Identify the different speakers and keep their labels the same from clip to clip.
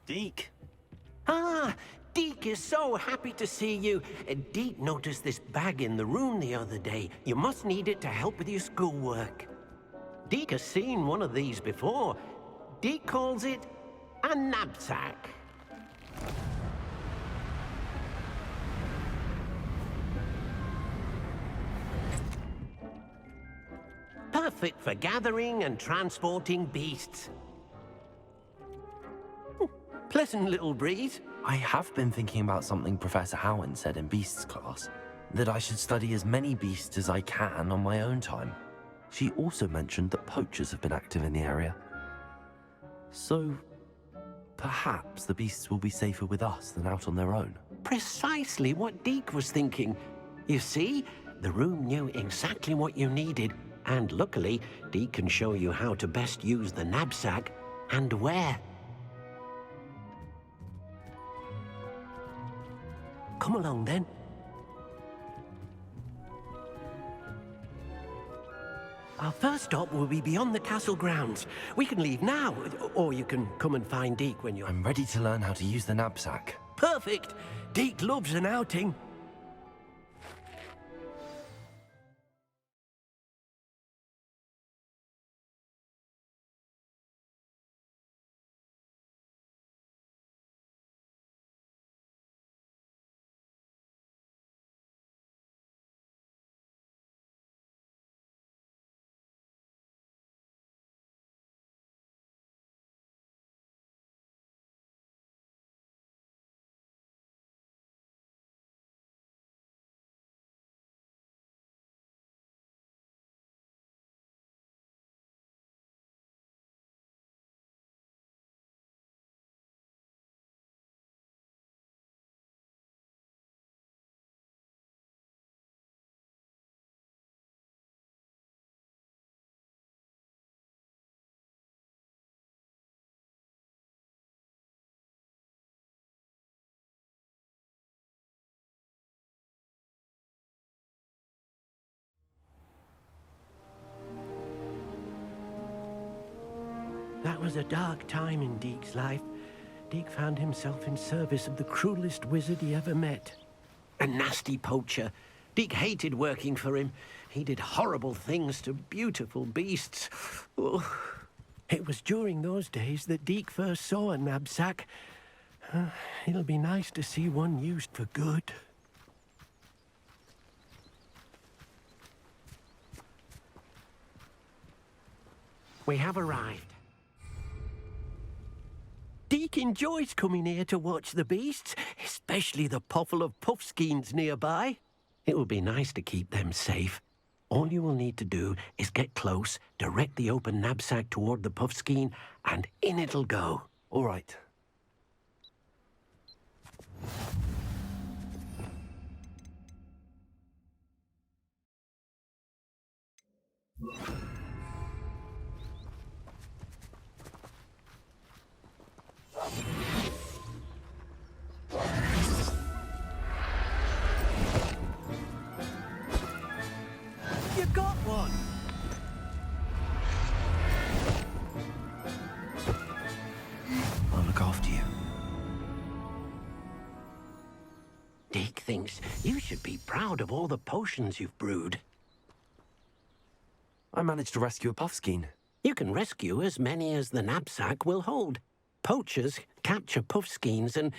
Speaker 1: Deke.
Speaker 2: Ah, Deke is so happy to see you. Deke noticed this bag in the room the other day. You must need it to help with your schoolwork. Deke has seen one of these before. Deke calls it a knapsack. Perfect for gathering and transporting beasts. Pleasant little breeze.
Speaker 3: I have been thinking about something Professor Howard said in Beasts class, that I should study as many beasts as I can on my own time. She also mentioned that poachers have been active in the area. So, perhaps the beasts will be safer with us than out on their own.
Speaker 2: Precisely what Deke was thinking. You see, the room knew exactly what you needed, and luckily, Deke can show you how to best use the knapsack and where. Come along, then. Our first stop will be beyond the castle grounds. We can leave now, or you can come and find Deke when you're...
Speaker 3: I'm ready to learn how to use the knapsack.
Speaker 2: Perfect! Deke loves an outing. That was a dark time in Deke's life. Deke found himself in service of the cruelest wizard he ever met. A nasty poacher. Deke hated working for him. He did horrible things to beautiful beasts. Oh. It was during those days that Deke first saw a knapsack. It'll be nice to see one used for good. We have arrived. Deke enjoys coming here to watch the beasts, especially the potful of puffskeins nearby. It will be nice to keep them safe. All you will need to do is get close, direct the open knapsack toward the puffskein, and in it'll go.
Speaker 3: All right.
Speaker 2: You got one!
Speaker 3: I'll look after you.
Speaker 2: Deke thinks you should be proud of all the potions you've brewed.
Speaker 3: I managed to rescue a puffskein.
Speaker 2: You can rescue as many as the knapsack will hold. Poachers capture puffskeins and,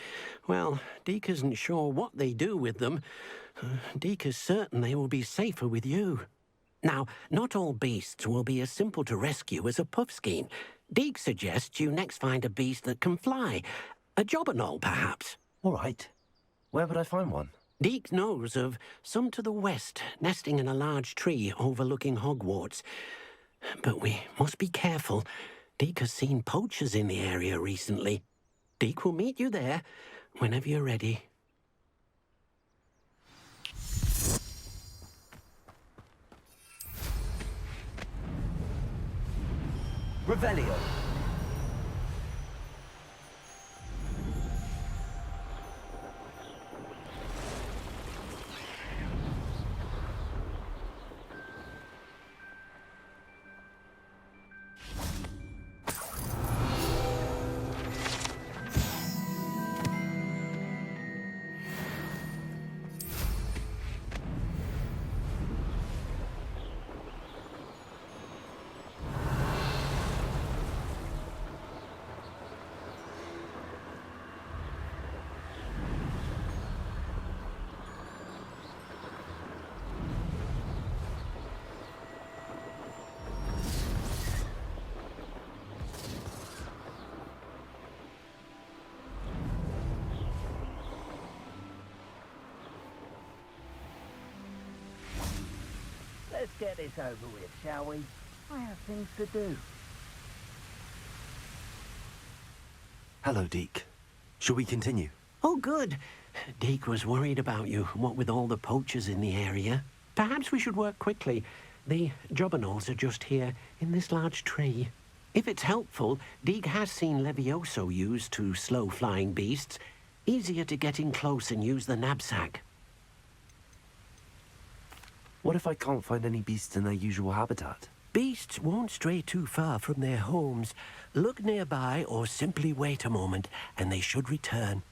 Speaker 2: well, Deke isn't sure what they do with them. Deke is certain they will be safer with you. Now, not all beasts will be as simple to rescue as a puffskein. Deke suggests you next find a beast that can fly. A jobberknoll, perhaps.
Speaker 3: All right. Where would I find one?
Speaker 2: Deke knows of some to the west, nesting in a large tree overlooking Hogwarts. But we must be careful. Deke has seen poachers in the area recently. Deke will meet you there whenever you're ready.
Speaker 3: Revelio.
Speaker 1: Let's get this over with, shall we? I have things to do.
Speaker 3: Hello, Deke. Shall we continue?
Speaker 2: Oh, good. Deke was worried about you, what with all the poachers in the area. Perhaps we should work quickly. The jobberknolls are just here, in this large tree. If it's helpful, Deke has seen Levioso used to slow flying beasts. Easier to get in close and use the knapsack.
Speaker 3: What if I can't find any beasts in their usual habitat?
Speaker 2: Beasts won't stray too far from their homes. Look nearby or simply wait a moment, and they should return.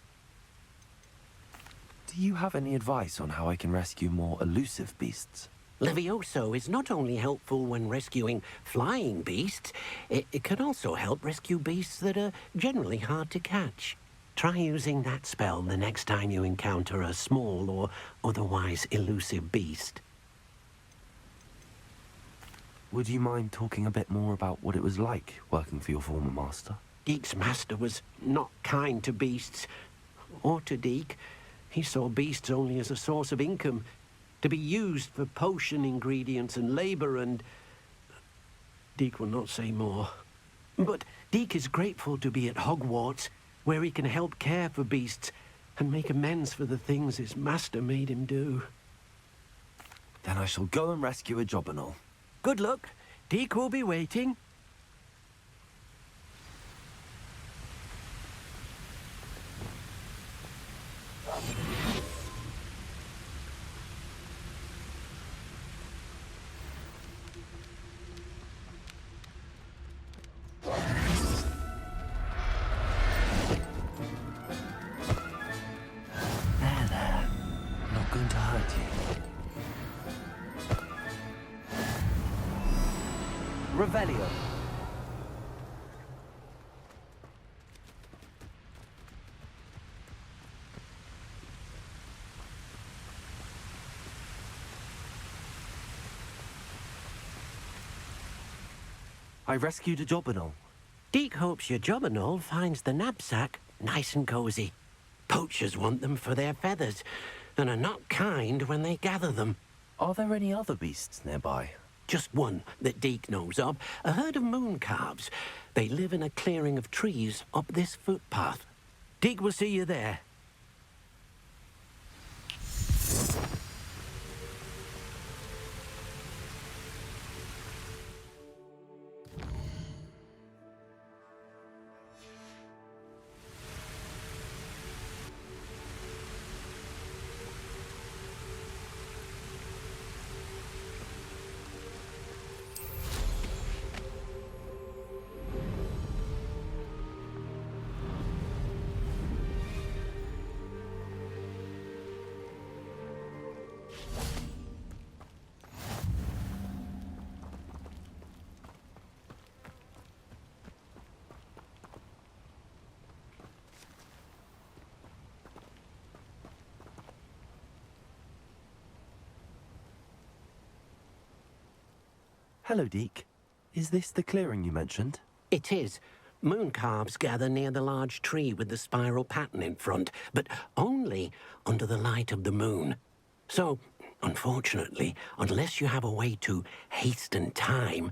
Speaker 3: Do you have any advice on how I can rescue more elusive beasts?
Speaker 2: Levioso is not only helpful when rescuing flying beasts, it can also help rescue beasts that are generally hard to catch. Try using that spell the next time you encounter a small or otherwise elusive beast.
Speaker 3: Would you mind talking a bit more about what it was like working for your former master?
Speaker 2: Deke's master was not kind to beasts, or to Deke. He saw beasts only as a source of income, to be used for potion ingredients and labor, and Deke will not say more. But Deke is grateful to be at Hogwarts, where he can help care for beasts and make amends for the things his master made him do.
Speaker 3: Then I shall go and rescue a jobberknoll.
Speaker 2: Good luck. Deke will be waiting.
Speaker 3: There. Not going to hurt you. Revelio. I rescued a jobberknoll.
Speaker 2: Deke hopes your jobberknoll finds the knapsack nice and cozy. Poachers want them for their feathers, and are not kind when they gather them.
Speaker 3: Are there any other beasts nearby?
Speaker 2: Just one that Deke knows of, a herd of moon calves. They live in a clearing of trees up this footpath. Deke will see you there.
Speaker 3: Hello, Deke. Is this the clearing you mentioned?
Speaker 2: It is. Moon calves gather near the large tree with the spiral pattern in front, but only under the light of the moon. So, unfortunately, unless you have a way to hasten time,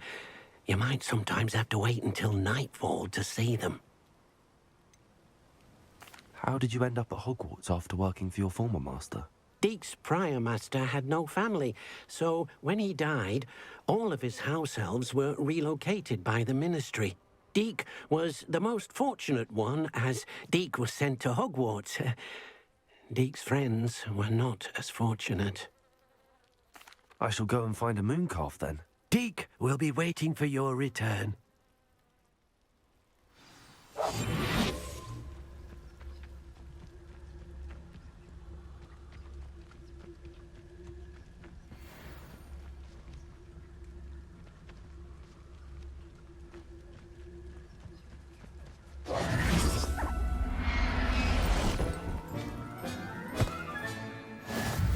Speaker 2: you might sometimes have to wait until nightfall to see them.
Speaker 3: How did you end up at Hogwarts after working for your former master?
Speaker 2: Deke's prior master had no family, so when he died, all of his house elves were relocated by the ministry. Deke was the most fortunate one, as Deke was sent to Hogwarts. Deke's friends were not as fortunate.
Speaker 3: I shall go and find a moon calf then.
Speaker 2: Deke will be waiting for your return.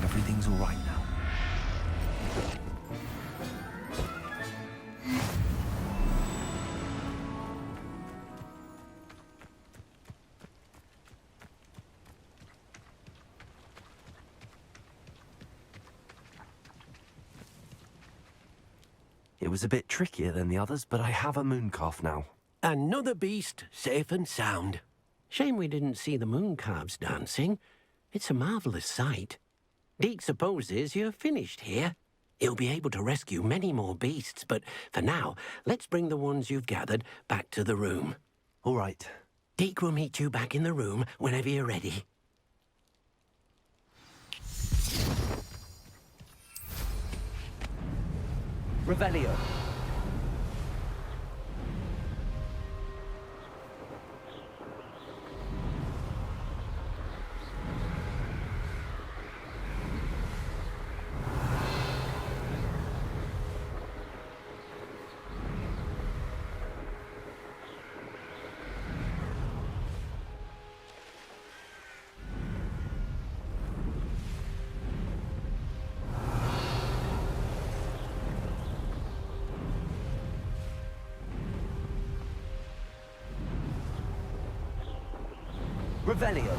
Speaker 3: Everything's all right now. It was a bit trickier than the others, but I have a moon calf now.
Speaker 2: Another beast, safe and sound. Shame we didn't see the moon calves dancing. It's a marvellous sight. Deke supposes you're finished here. He'll be able to rescue many more beasts, but for now, let's bring the ones you've gathered back to the room.
Speaker 3: All right.
Speaker 2: Deke will meet you back in the room whenever you're ready.
Speaker 4: Revelio. Revelio.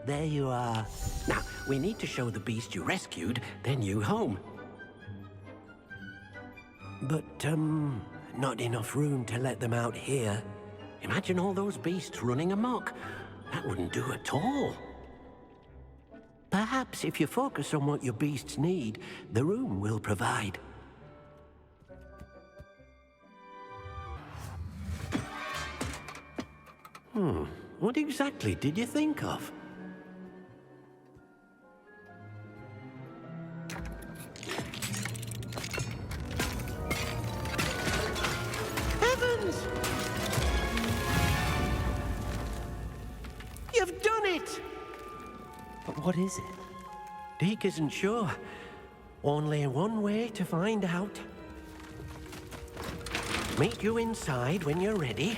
Speaker 2: There you are. Now, we need to show the beast you rescued their new home. But, not enough room to let them out here. Imagine all those beasts running amok. That wouldn't do at all. Perhaps if you focus on what your beasts need, the room will provide. What exactly did you think of? Heavens! You've done it!
Speaker 3: But what is it?
Speaker 2: Deke isn't sure. Only one way to find out. Meet you inside when you're ready.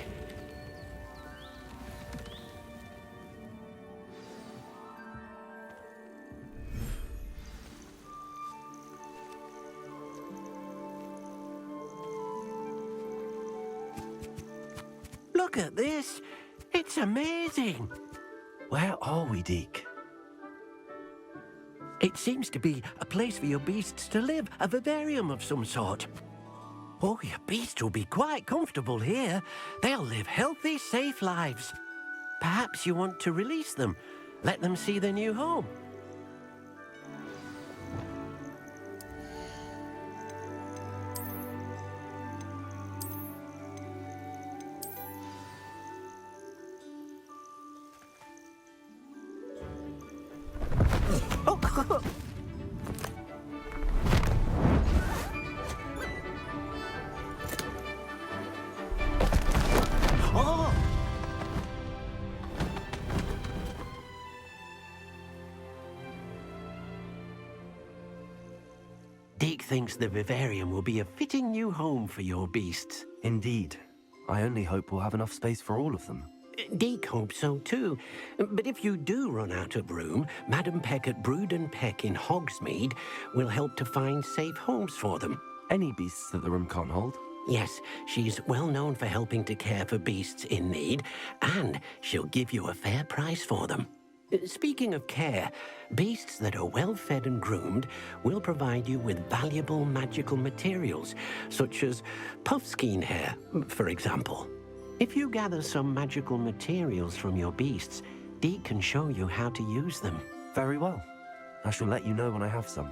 Speaker 2: Look at this. It's amazing.
Speaker 3: Where are we, Deke?
Speaker 2: It seems to be a place for your beasts to live, a vivarium of some sort. Oh, your beasts will be quite comfortable here. They'll live healthy, safe lives. Perhaps you want to release them, let them see their new home. Oh! Deke thinks the vivarium will be a fitting new home for your beasts.
Speaker 3: Indeed. I only hope we'll have enough space for all of them.
Speaker 2: Deke hopes so too. But if you do run out of room, Madam Peck at Brood and Peck in Hogsmeade will help to find safe homes for them.
Speaker 3: Any beasts that the room can't hold?
Speaker 2: Yes, she's well known for helping to care for beasts in need, and she'll give you a fair price for them. Speaking of care, beasts that are well fed and groomed will provide you with valuable magical materials, such as puffskein hair, for example. If you gather some magical materials from your beasts, Deke can show you how to use them.
Speaker 3: Very well. I shall let you know when I have some.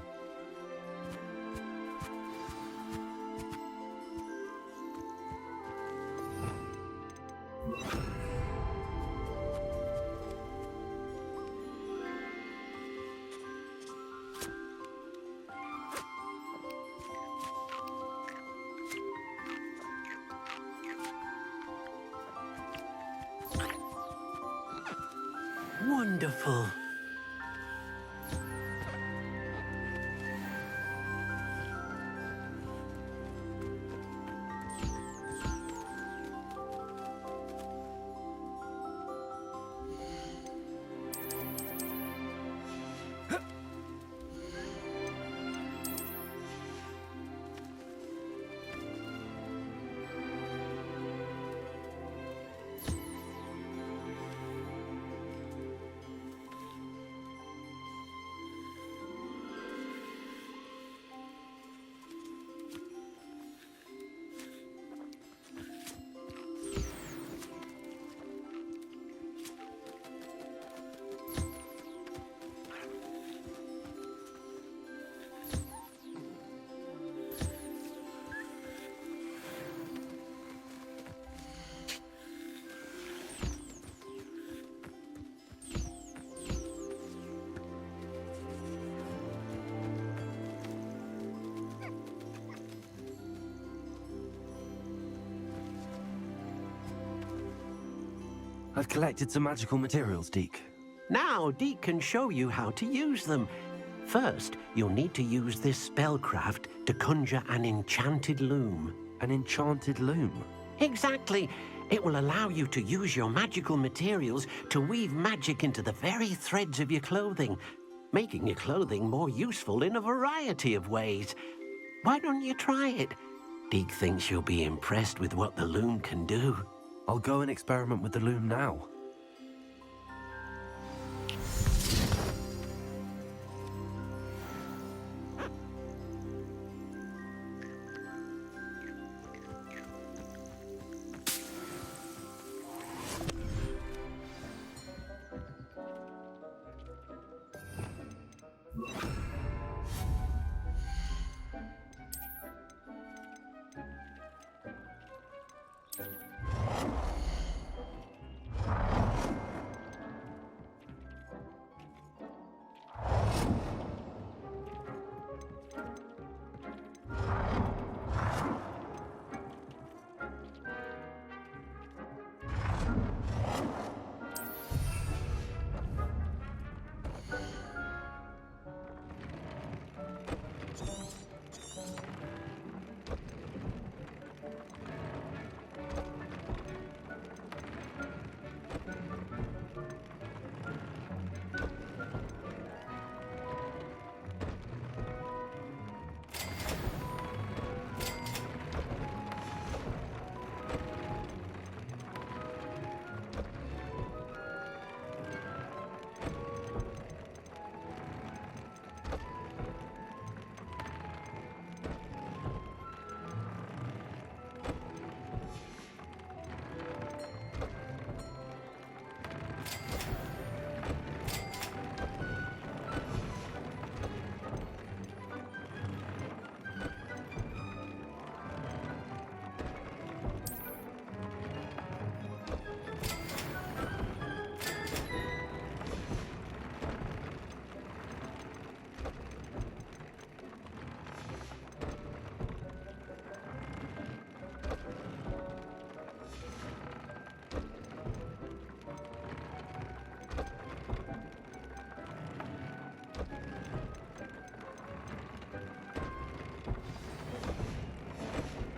Speaker 2: Wonderful.
Speaker 3: I've collected some magical materials, Deke.
Speaker 2: Now Deke can show you how to use them. First, you'll need to use this spellcraft to conjure an enchanted loom.
Speaker 3: An enchanted loom?
Speaker 2: Exactly. It will allow you to use your magical materials to weave magic into the very threads of your clothing, making your clothing more useful in a variety of ways. Why don't you try it? Deke thinks you'll be impressed with what the loom can do.
Speaker 3: I'll go and experiment with the loom now.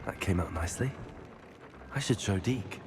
Speaker 3: That came out nicely. I should show Deke.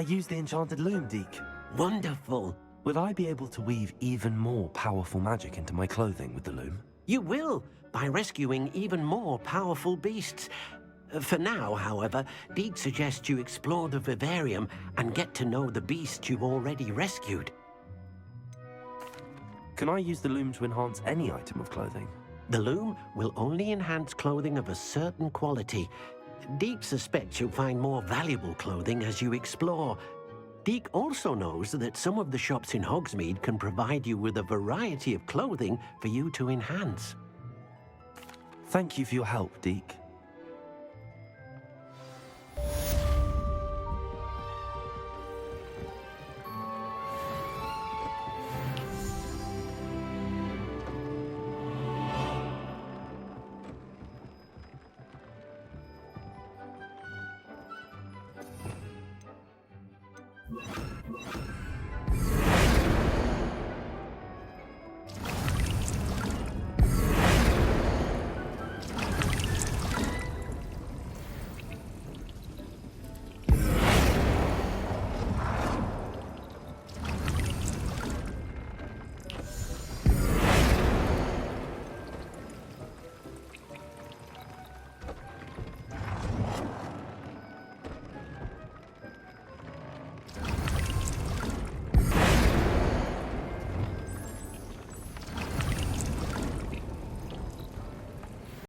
Speaker 3: I use the enchanted loom, Deke.
Speaker 2: Wonderful.
Speaker 3: Will I be able to weave even more powerful magic into my clothing with the loom?
Speaker 2: You will, by rescuing even more powerful beasts. For now, however, Deke suggests you explore the vivarium and get to know the beasts you've already rescued.
Speaker 3: Can I use the loom to enhance any item of clothing?
Speaker 2: The loom will only enhance clothing of a certain quality. Deke suspects you'll find more valuable clothing as you explore. Deke also knows that some of the shops in Hogsmeade can provide you with a variety of clothing for you to enhance.
Speaker 3: Thank you for your help, Deke.